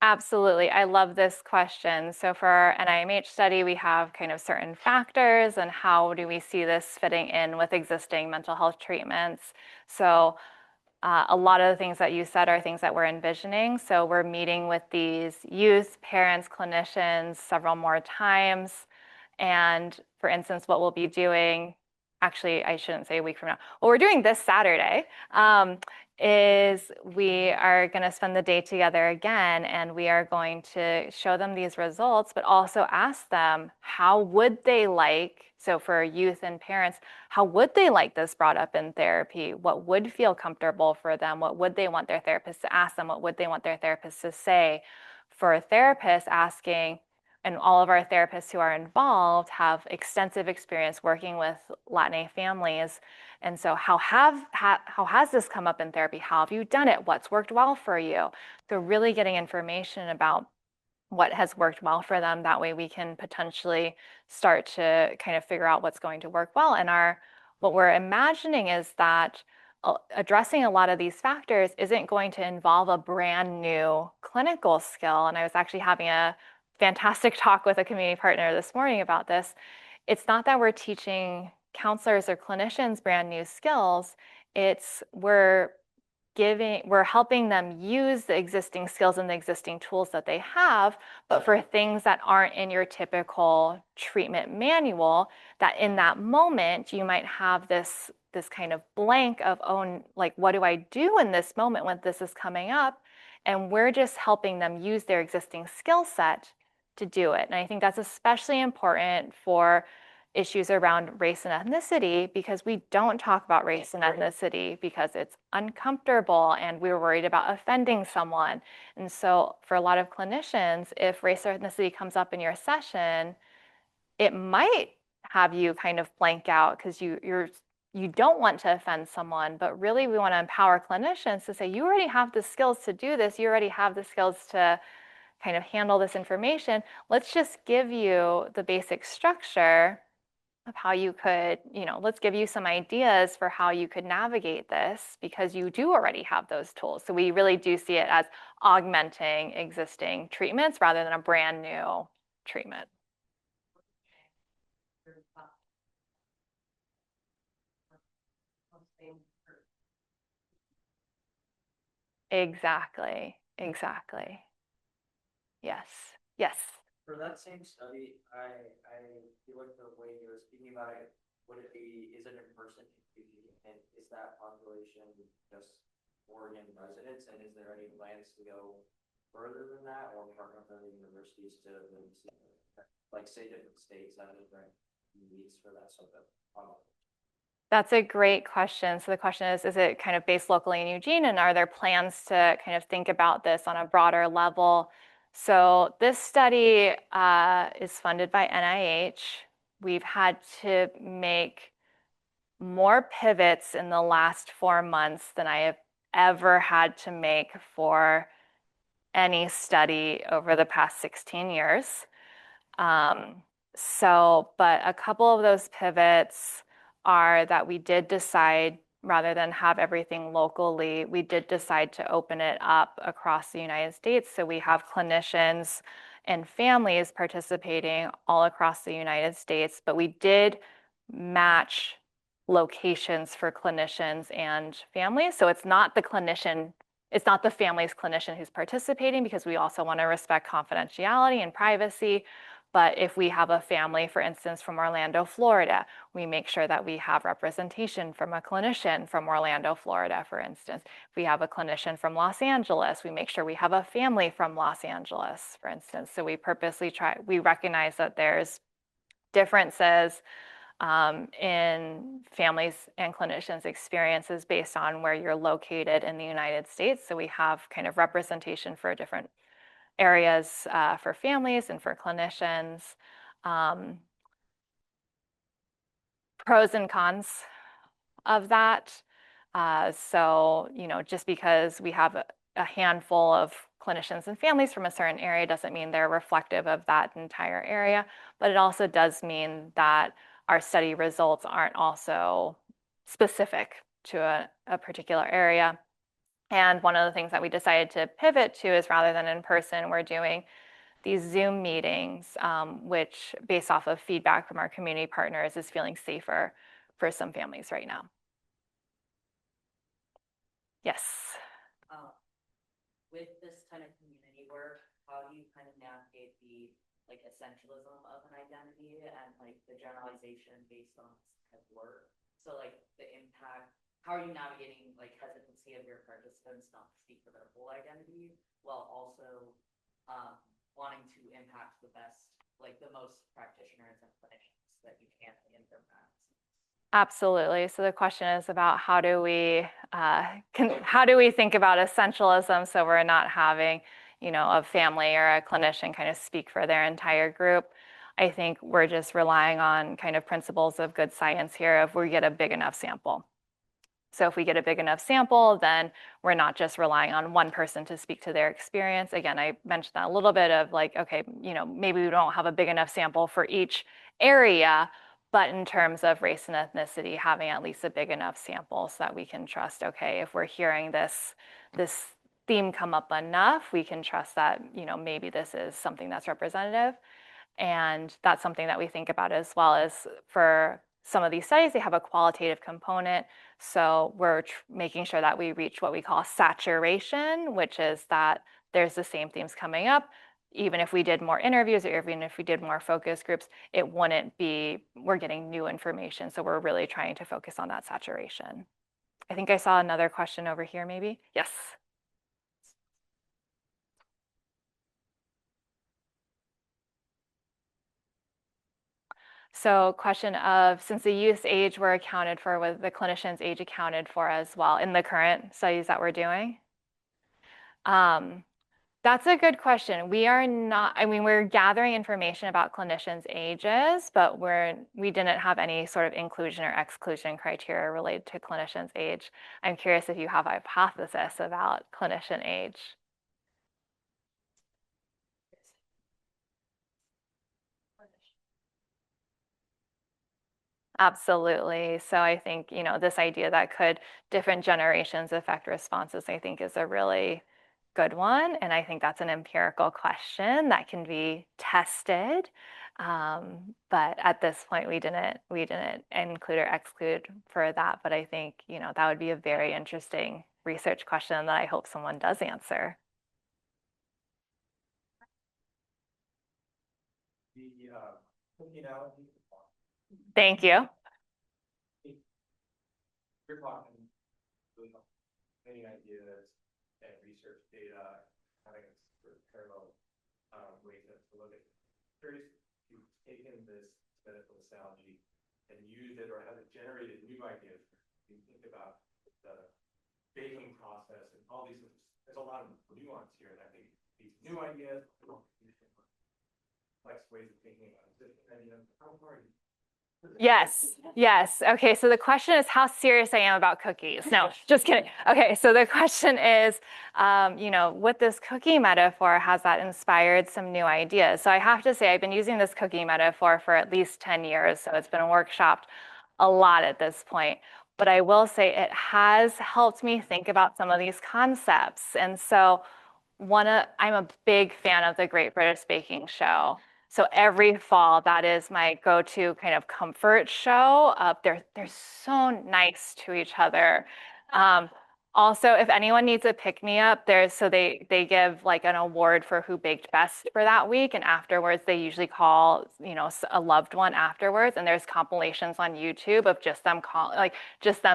Absolutely. I love this question. So for our NIMH study, we have kind of certain factors and how do we see this fitting in with existing mental health treatments. So a lot of the things that you said are things that we're envisioning. So we're meeting with these youth, parents, clinicians several more times. And for instance, what we'll be doing, actually, I shouldn't say a week from now, what we're doing this Saturday is we are going to spend the day together again, and we are going to show them these results, but also ask them how would they like, so for youth and parents, how would they like this brought up in therapy? What would feel comfortable for them? What would they want their therapist to ask them? What would they want their therapist to say? For a therapist, asking, and all of our therapists who are involved have extensive experience working with Latina families. And so how has this come up in therapy? How have you done it? What's worked well for you? So really getting information about what has worked well for them. That way we can potentially start to kind of figure out what's going to work well. And what we're imagining is that addressing a lot of these factors isn't going to involve a brand new clinical skill. And I was actually having a fantastic talk with a community partner this morning about this. It's not that we're teaching counselors or clinicians brand new skills. We're helping them use the existing skills and the existing tools that they have, but for things that aren't in your typical treatment manual, that in that moment you might have this kind of blank of, oh, like, what do I do in this moment when this is coming up? And we're just helping them use their existing skill set to do it. And I think that's especially important for issues around race and ethnicity, because we don't talk about race and ethnicity because it's uncomfortable and we're worried about offending someone. And so for a lot of clinicians, if race or ethnicity comes up in your session, it might have you kind of blank out because you don't want to offend someone, but really we want to empower clinicians to say, you already have the skills to do this. You already have the skills to kind of handle this information. Let's just give you the basic structure of how you could, let's give you some ideas for how you could navigate this, because you do already have those tools. So we really do see it as augmenting existing treatments rather than a brand new treatment. Exactly. Exactly. Yes. Yes. For that same study, I feel like the way you were speaking about it, would it be, is it in person? And is that population just Oregon residents? And is there any plans to go further than that or partner with other universities to maybe see, like say different states that have different needs for that sort of That's a great question. So the question is it kind of based locally in Eugene, and are there plans to kind of think about this on a broader level? So this study is funded by NIH. We've had to make more pivots in the last 4 months than I have ever had to make for any study over the past 16 years. But a couple of those pivots are that we did decide, rather than have everything locally, we did decide to open it up across the United States. So we have clinicians and families participating all across the United States, but we did match locations for clinicians and families. So it's not the clinician, it's not the family's clinician who's participating, because we also want to respect confidentiality and privacy. But if we have a family, for instance, from Orlando, Florida, we make sure that we have representation from a clinician from Orlando, Florida, for instance. If we have a clinician from Los Angeles, we make sure we have a family from Los Angeles, for instance. So we purposely we recognize that there's differences in families and clinicians' experiences based on where you're located in the United States. So we have kind of representation for different areas for families and for clinicians. Pros and cons of that. So, just because we have a handful of clinicians and families from a certain area doesn't mean they're reflective of that entire area, but it also does mean that our study results aren't also specific to a particular area. And one of the things that we decided to pivot to is, rather than in person, we're doing these Zoom meetings, which, based off of feedback from our community partners, is feeling safer for some families right now. Yes. With this kind of community work, how do you kind of navigate the essentialism of an identity and the generalization based on this kind of work? So the impact, how are you navigating hesitancy of your participants not to speak for their whole identity, while also wanting to impact the best, the most practitioners and clinicians that you can in their practice? Absolutely. So the question is about how do we think about essentialism so we're not having, a family or a clinician kind of speak for their entire group. I think we're just relying on kind of principles of good science here if we get a big enough sample. So if we get a big enough sample, then we're not just relying on one person to speak to their experience. Again, I mentioned that a little bit of okay, maybe we don't have a big enough sample for each area, but in terms of race and ethnicity, having at least a big enough sample so that we can trust, okay, if we're hearing this theme come up enough, we can trust that, maybe this is something that's representative. And that's something that we think about, as well as for some of these studies, they have a qualitative component. So we're making sure that we reach what we call saturation, which is that there's the same themes coming up. Even if we did more interviews, or even if we did more focus groups, it wouldn't be, we're getting new information. So we're really trying to focus on that saturation. I think I saw another question over here, maybe. Yes. So question of, since the youth's age were accounted for, was the clinician's age accounted for as well in the current studies that we're doing? That's a good question. We are not, we're gathering information about clinicians' ages, but we didn't have any sort of inclusion or exclusion criteria related to clinicians' age. I'm curious if you have a hypothesis about clinician age. Absolutely. So I think, this idea that could different generations affect responses, I think is a really good one. And I think that's an empirical question that can be tested. But at this point, we didn't include or exclude for that. But I think, that would be a very interesting research question that I hope someone does answer. Thank you. You're talking really many ideas and research data, having sort of parallel ways to look at it. Curious if you've taken this medical analogy and used it, or has it generated new ideas? You think about the baking process and all these things. There's a lot of nuance here, and I think these new ideas, complex ways of thinking about it. How far are you? Yes, yes. Okay, so the question is how serious I am about cookies. No, just kidding. Okay, so the question is, with this cookie metaphor, has that inspired some new ideas? So I have to say, I've been using this cookie metaphor for at least 10 years, so it's been workshopped a lot at this point. But I will say it has helped me think about some of these concepts. And so I'm a big fan of the Great British Baking Show. So every fall, that is my go-to kind of comfort show. They're so nice to each other. Also, if anyone needs a pick-me-up, they give like an award for who baked best for that week, and afterwards they usually call a loved one afterwards, and there's compilations on YouTube of just them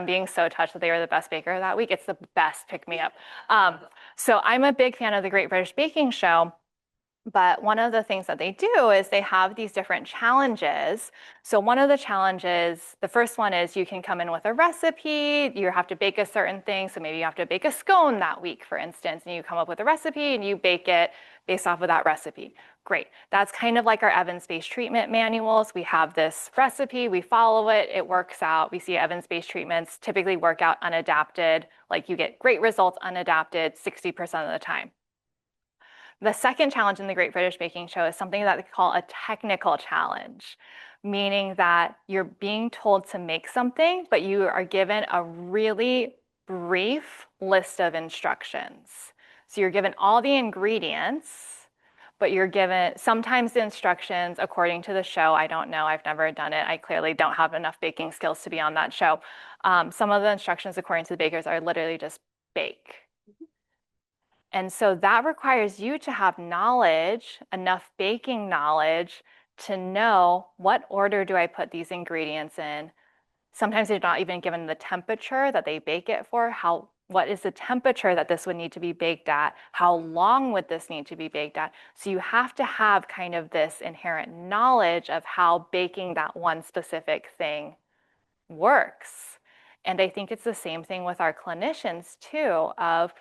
being so touched that they were the best baker that week. It's the best pick-me-up. So I'm a big fan of the Great British Baking Show. But one of the things that they do is they have these different challenges. So one of the challenges, the first one is you can come in with a recipe, you have to bake a certain thing. So maybe you have to bake a scone that week, for instance, and you come up with a recipe and you bake it based off of that recipe. Great. That's kind of like our evidence-based treatment manuals. We have this recipe, we follow it, it works out. We see evidence-based treatments typically work out unadapted, like you get great results unadapted 60% of the time. The second challenge in the Great British Baking Show is something that they call a technical challenge, meaning that you're being told to make something, but you are given a really brief list of instructions. So you're given all the ingredients, but you're given sometimes the instructions according to the show. I don't know, I've never done it. I clearly don't have enough baking skills to be on that show. Some of the instructions according to the bakers are literally just bake. And so that requires you to have knowledge, enough baking knowledge to know what order do I put these ingredients in. Sometimes they're not even given the temperature that they bake it for. What is the temperature that this would need to be baked at? How long would this need to be baked at? So you have to have kind of this inherent knowledge of how baking that one specific thing works. And I think it's the same thing with our clinicians too, of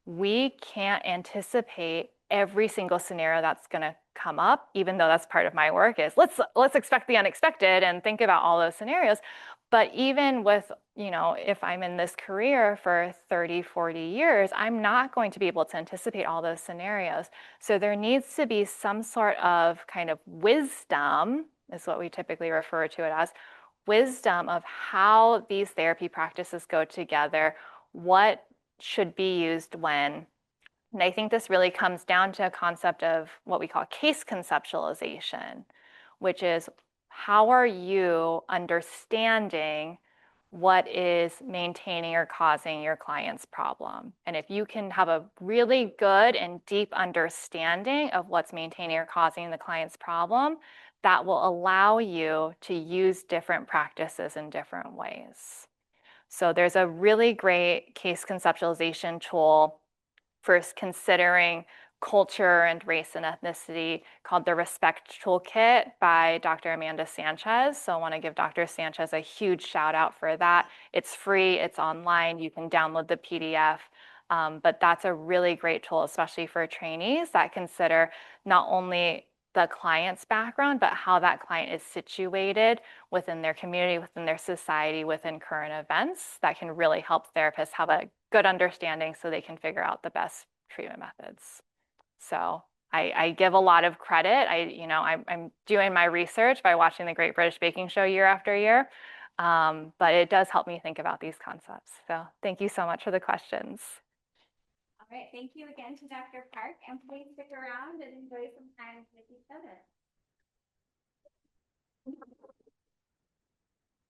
we can't anticipate every single scenario that's going to come up, even though that's part of my work is let's expect the unexpected and think about all those scenarios. But even with, if I'm in this career for 30, 40 years, I'm not going to be able to anticipate all those scenarios. So there needs to be some sort of kind of wisdom, is what we typically refer to it as, wisdom of how these therapy practices go together, what should be used when. And I think this really comes down to a concept of what we call case conceptualization, which is how are you understanding what is maintaining or causing your client's problem? And if you can have a really good and deep understanding of what's maintaining or causing the client's problem, that will allow you to use different practices in different ways. So there's a really great case conceptualization tool for considering culture and race and ethnicity called the Respect Toolkit by Dr. Amanda Sanchez. So I want to give Dr. Sanchez a huge shout out for that. It's free, it's online, you can download the PDF. But that's a really great tool, especially for trainees that consider not only the client's background, but how that client is situated within their community, within their society, within current events that can really help therapists have a good understanding so they can figure out the best treatment methods. So I give a lot of credit. I'm doing my research by watching the Great British Baking Show year after year, but it does help me think about these concepts. So thank you so much for the questions. All right, thank you again to Dr. Park, and please stick around and enjoy some time with each other.